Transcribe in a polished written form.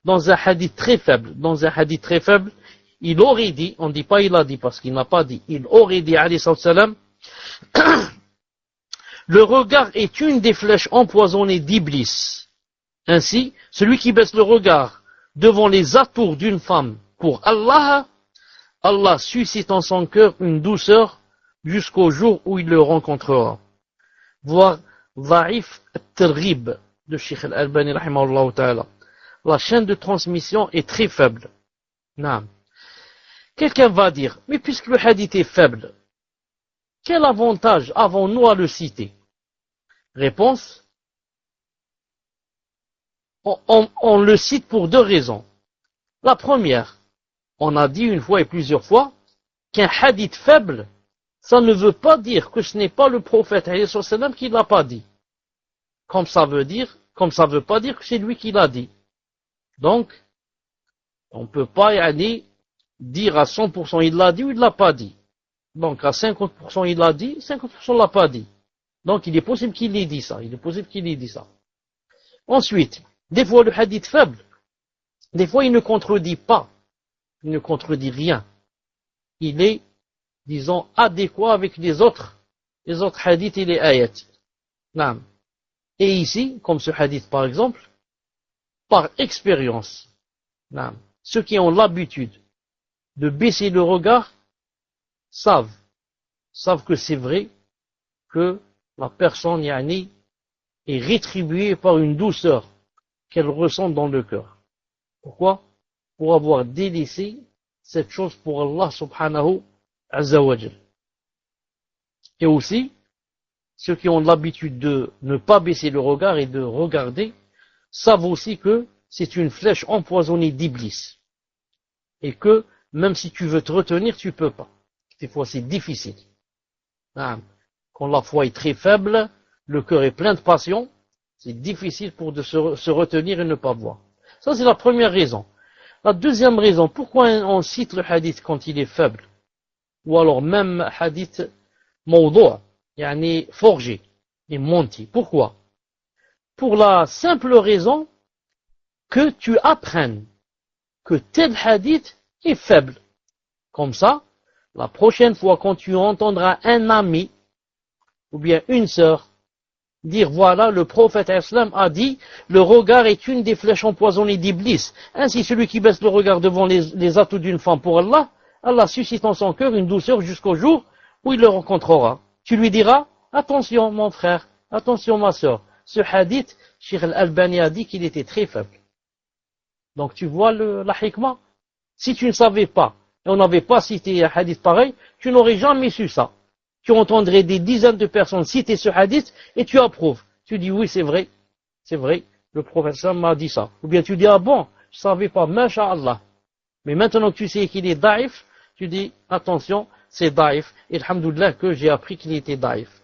dans un hadith très faible, il aurait dit, on ne dit pas il a dit parce qu'il n'a pas dit, il aurait dit, alayhi salam, le regard est une des flèches empoisonnées d'Iblis. Ainsi, celui qui baisse le regard devant les atours d'une femme pour Allah, Allah suscite en son cœur une douceur jusqu'au jour où il le rencontrera. Voir Dha'if al-Targhib de Cheikh al-Albani rahimahullah ta'ala. La chaîne de transmission est très faible. Non. Quelqu'un va dire, mais puisque le hadith est faible, quel avantage avons-nous à le citer? Réponse, on le cite pour deux raisons. La première, on a dit une fois et plusieurs fois qu'un hadith faible, ça ne veut pas dire que ce n'est pas le prophète ﷺ qui l'a pas dit. Comme ça veut pas dire que c'est lui qui l'a dit. Donc, on ne peut pas dire à 100% il l'a dit ou il l'a pas dit. Donc, à 50% il l'a dit, 50% l'a pas dit. Donc, il est possible qu'il ait dit ça. Ensuite, des fois le hadith faible, des fois il ne contredit pas. Il ne contredit rien. Il est, disons, adéquat avec les autres hadiths et les ayats. Non. Et ici, comme ce hadith par exemple, par expérience, non, ceux qui ont l'habitude de baisser le regard savent que c'est vrai que la personne est rétribuée par une douceur qu'elle ressent dans le cœur. Pourquoi? Pour avoir délaissé cette chose pour Allah subhanahu azza wa jal. Et aussi, ceux qui ont l'habitude de ne pas baisser le regard et de regarder, savent aussi que c'est une flèche empoisonnée d'Iblis. Et que, même si tu veux te retenir, tu peux pas. Des fois, c'est difficile. Quand la foi est très faible, le cœur est plein de passion, c'est difficile de se retenir et ne pas voir. Ça, c'est la première raison. La deuxième raison, pourquoi on cite le hadith quand il est faible? Ou alors même hadith mawdu', forgé et menti. Pourquoi? Pour la simple raison que tu apprennes que tel hadith est faible. Comme ça, la prochaine fois quand tu entendras un ami ou bien une sœur dire voilà, le prophète islam a dit le regard est une des flèches empoisonnées d'Iblis. Ainsi celui qui baisse le regard devant les atouts d'une femme pour Allah, Allah suscite en son cœur une douceur jusqu'au jour où il le rencontrera. Tu lui diras attention mon frère, attention ma sœur, ce hadith, Cheikh al-Albani a dit qu'il était très faible. Donc tu vois la hikmah. Si tu ne savais pas, et on n'avait pas cité un hadith pareil, tu n'aurais jamais su ça. Tu entendrais des dizaines de personnes citer ce hadith et tu approuves. Tu dis oui, c'est vrai, le prophète m'a dit ça. Ou bien tu dis ah bon, je ne savais pas, masha'Allah. Mais maintenant que tu sais qu'il est daïf, tu dis attention, c'est daïf. Et alhamdoulilah que j'ai appris qu'il était daïf.